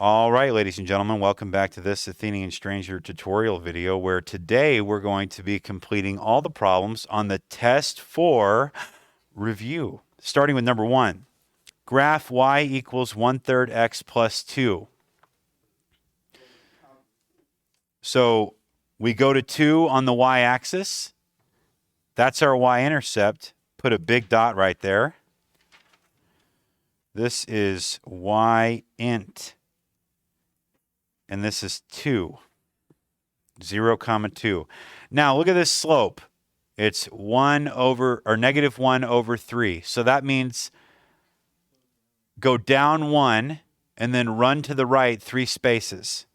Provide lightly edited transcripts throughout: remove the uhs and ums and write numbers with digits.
All right, ladies and gentlemen, welcome back to this Athenian Stranger tutorial video, where today we're going to be completing all the problems on the test for review. Starting with number 1, graph y equals 1/3 x plus 2. So we go to 2 on the y-axis. That's our y-intercept. Put a big dot right there. This is y-int. And this is 2. 0, 2. Now look at this slope. It's negative 1 over 3. So that means go down 1 and then run to the right 3 spaces.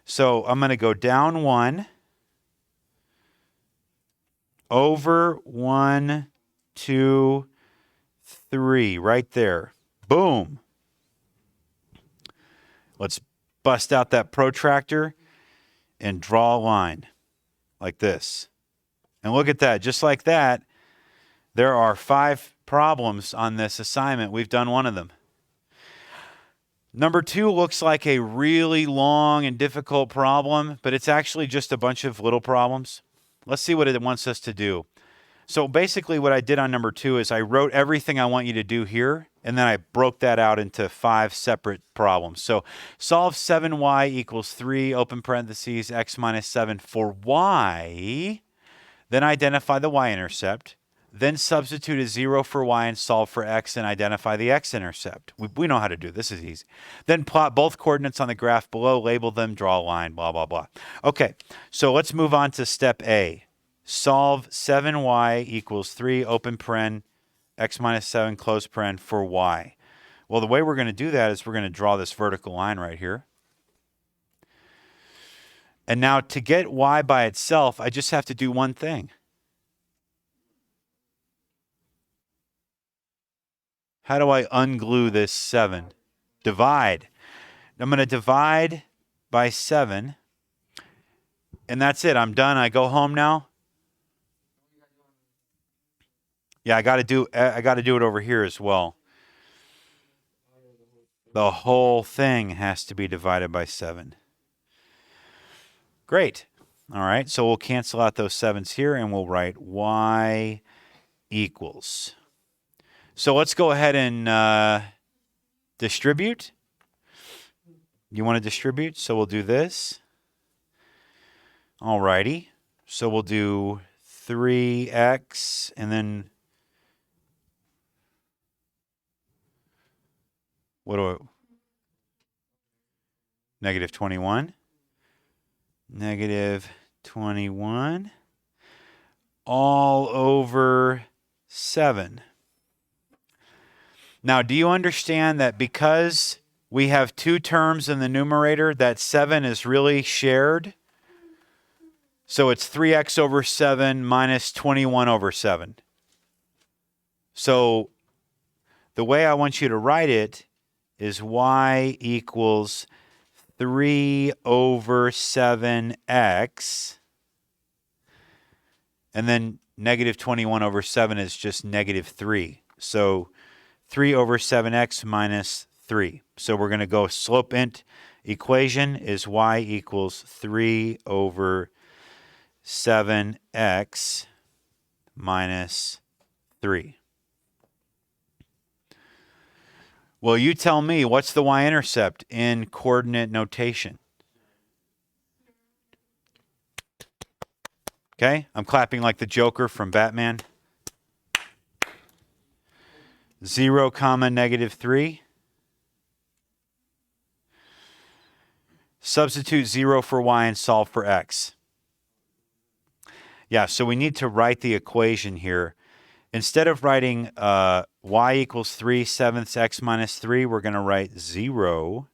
So I'm going to go down 1 over 1, 2, 3 right there. Boom. Let's bust out that protractor and draw a line like this. And look at that. Just like that, there are 5 problems on this assignment. We've done one of them. Number 2 looks like a really long and difficult problem, but it's actually just a bunch of little problems. Let's see what it wants us to do. So basically what I did on number 2 is I wrote everything I want you to do here, and then I broke that out into 5 separate problems. So solve 7y equals 3, open parentheses, x minus 7 for y. Then identify the y-intercept. Then substitute a 0 for y and solve for x and identify the x-intercept. We know how to do this. This is easy. Then plot both coordinates on the graph below, label them, draw a line, blah, blah, blah. Okay, so let's move on to step A. Solve 7y equals 3, open paren, x minus 7, close paren for y. Well, the way we're going to do that is we're going to draw this vertical line right here. And now to get y by itself, I just have to do one thing. How do I unglue this 7? Divide. I'm going to divide by 7. And that's it. I'm done. I go home now. Yeah, I got to do it over here as well. The whole thing has to be divided by 7. Great. All right, so we'll cancel out those 7s here and we'll write y equals. So let's go ahead and distribute. You want to distribute? So we'll do this. All righty. So we'll do 3x and then negative 21. Negative 21 all over 7. Now, do you understand that because we have 2 terms in the numerator, that 7 is really shared? So it's 3x over 7 minus 21 over 7. So the way I want you to write it is y equals 3 over 7x. And then negative 21 over 7 is just negative 3. So 3 over 7x minus 3. So we're going to go slope int equation is y equals 3 over 7x minus 3. Well, you tell me, what's the y-intercept in coordinate notation? Okay, I'm clapping like the Joker from Batman. 0, negative 3. Substitute 0 for y and solve for x. Yeah, so we need to write the equation here. Instead of writing y equals 3/7 x minus 3, we're going to write 0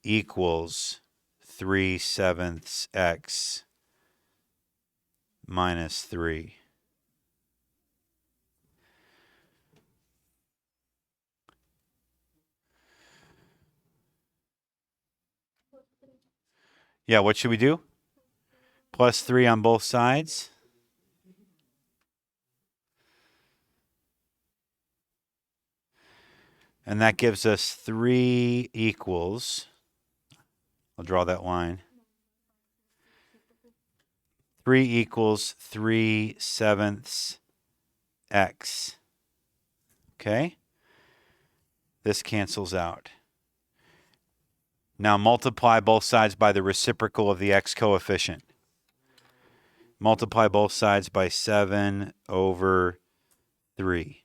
equals 3/7 x minus 3. Yeah, what should we do? Plus 3 on both sides. And that gives us 3 equals, I'll draw that line. 3 equals 3/7 x. Okay? This cancels out. Now multiply both sides by the reciprocal of the x coefficient. Multiply both sides by 7/3.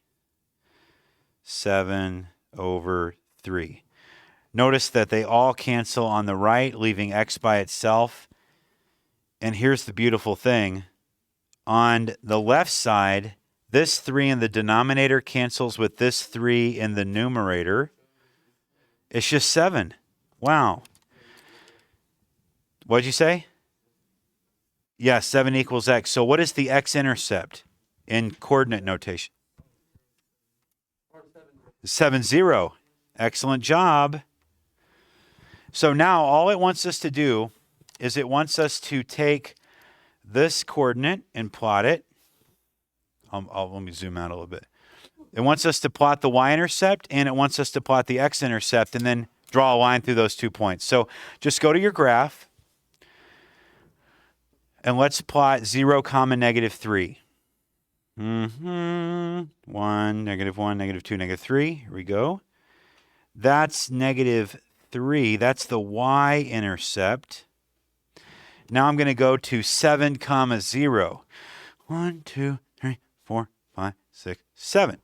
7/3. Notice that they all cancel on the right, leaving x by itself. And here's the beautiful thing. On the left side, this 3 in the denominator cancels with this 3 in the numerator. It's just 7. Wow. What'd you say? Yeah, 7 equals x. So what is the x-intercept in coordinate notation? 7, 0. Excellent job. So now all it wants us to do is it wants us to take this coordinate and plot it. Let me zoom out a little bit. It wants us to plot the y-intercept and it wants us to plot the x-intercept and then draw a line through those 2 points. So just go to your graph and let's plot 0, -3. 1, -1, -2, -3. Here we go. That's -3. That's the y-intercept. Now I'm going to go to 7, 0. 1, 2, 3, 4, 5, 6, 7.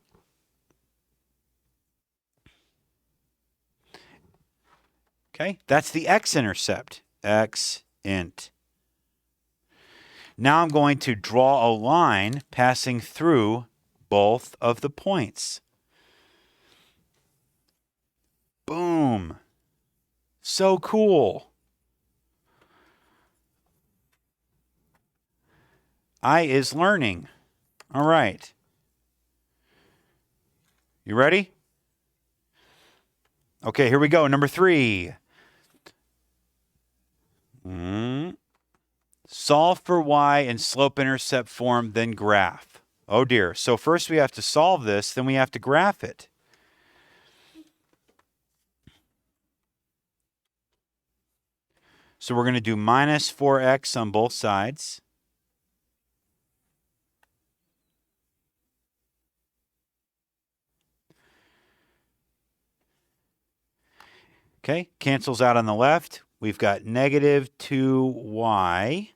Okay, that's the x-intercept. X-int. Now I'm going to draw a line passing through both of the points. Boom. So cool. I is learning. All right. You ready? Okay, here we go. Number 3. Solve for y in slope-intercept form, then graph. Oh dear. So first we have to solve this, then we have to graph it. So we're going to do -4x on both sides. Okay, cancels out on the left. We've got -2y.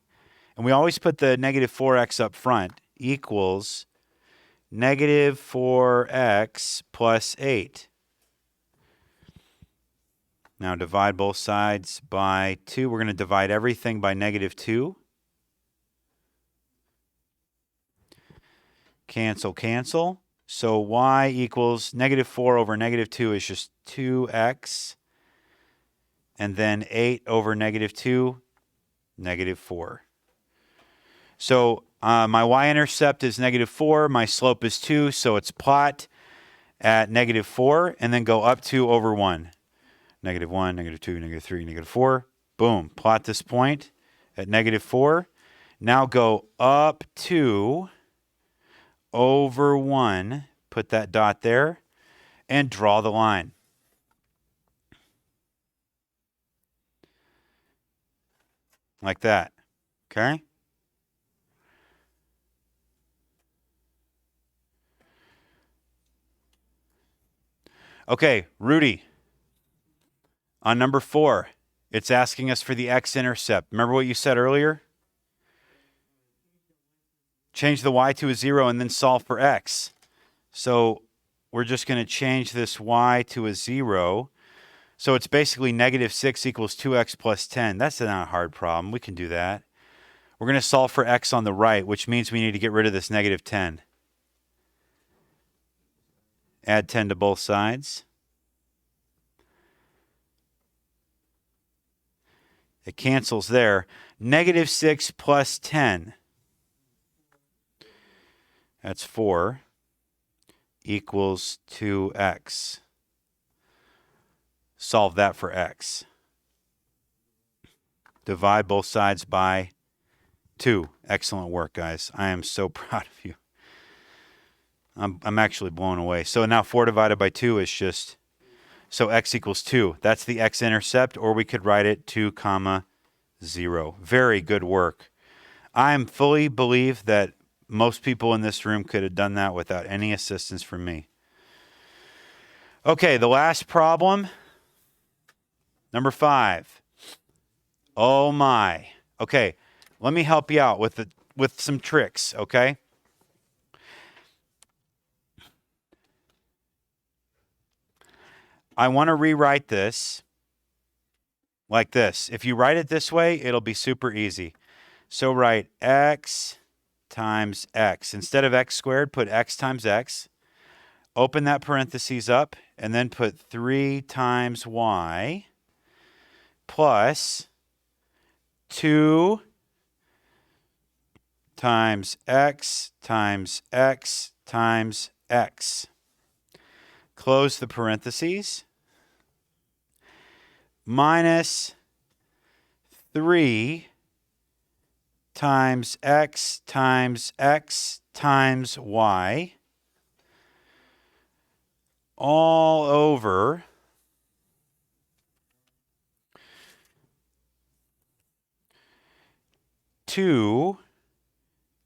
And we always put the -4x up front, equals -4x plus 8. Now divide both sides by 2. We're going to divide everything by -2. Cancel, cancel. So y equals -4 over -2 is just 2x. And then 8 over -2, -4. So my y-intercept is -4. My slope is 2. So it's plot at -4 and then go up 2 over 1. -1, -2, -3, -4. Boom. Plot this point at -4. Now go up 2 over 1. Put that dot there and draw the line. Like that. Okay? Okay, Rudy. On number 4, it's asking us for the x-intercept. Remember what you said earlier? Change the y to a 0 and then solve for x. So we're just going to change this y to a 0. So it's basically -6 equals 2x plus 10. That's not a hard problem. We can do that. We're going to solve for x on the right, which means we need to get rid of this -10. Add 10 to both sides. It cancels there. -6 plus 10. That's 4 equals 2x. Solve that for x. Divide both sides by 2. Excellent work, guys. I am so proud of you. I'm actually blown away. So now 4 divided by 2 is just So x equals 2. That's the x-intercept, or we could write it 2 comma 0. Very good work. I fully believe that most people in this room could have done that without any assistance from me. Okay, the last problem, number 5. Oh my. Okay, let me help you out with some tricks, okay? I want to rewrite this like this. If you write it this way, it'll be super easy. So write x times x. Instead of x squared, put x times x. Open that parentheses up, and then put 3 times y plus 2 times x times x times x. Close the parentheses. Minus 3 times x times x times y all over 2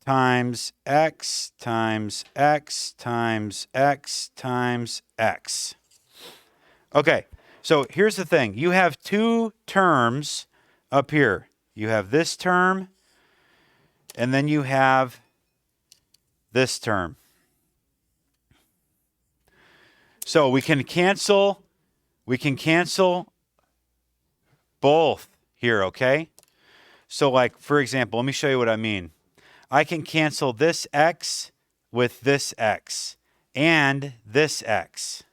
times x times x times x times x. Okay, so here's the thing. You have 2 terms up here. You have this term, and then you have this term. So we can cancel both here, okay? So like, for example, let me show you what I mean. I can cancel this x with this x and this x.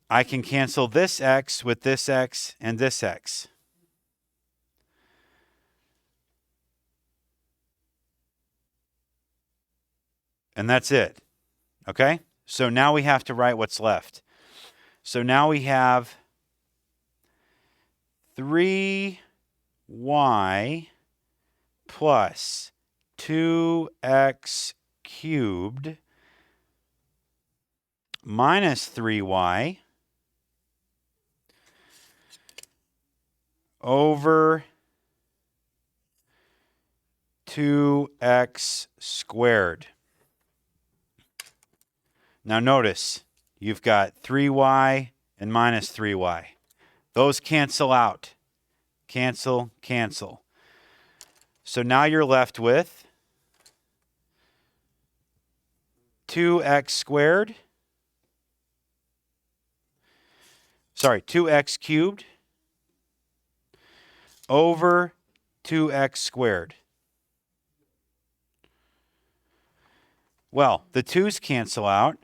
I can cancel this x with this x and this x. And that's it. Okay? So now we have to write what's left. So now we have 3y plus 2x cubed minus 3y over 2x squared. Now notice, you've got 3y and minus 3y. Those cancel out. Cancel, cancel. So now you're left with 2x squared. Sorry, 2x cubed over 2x squared. Well, the 2's cancel out.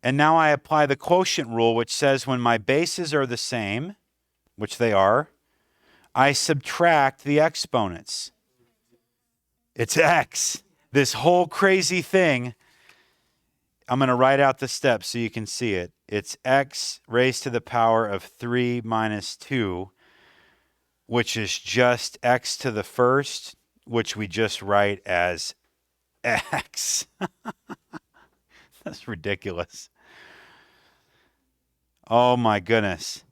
And now I apply the quotient rule, which says when my bases are the same, which they are, I subtract the exponents. It's x. This whole crazy thing, I'm going to write out the steps so you can see it. It's x raised to the power of 3 minus 2, which is just x to the first, which we just write as x. That's ridiculous. Oh my goodness.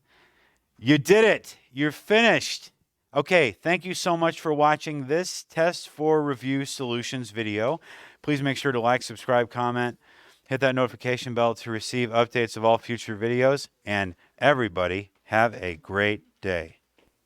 You did it. You're finished. Okay, thank you so much for watching this Test for Review Solutions video. Please make sure to like, subscribe, comment, hit that notification bell to receive updates of all future videos. And everybody, have a great day.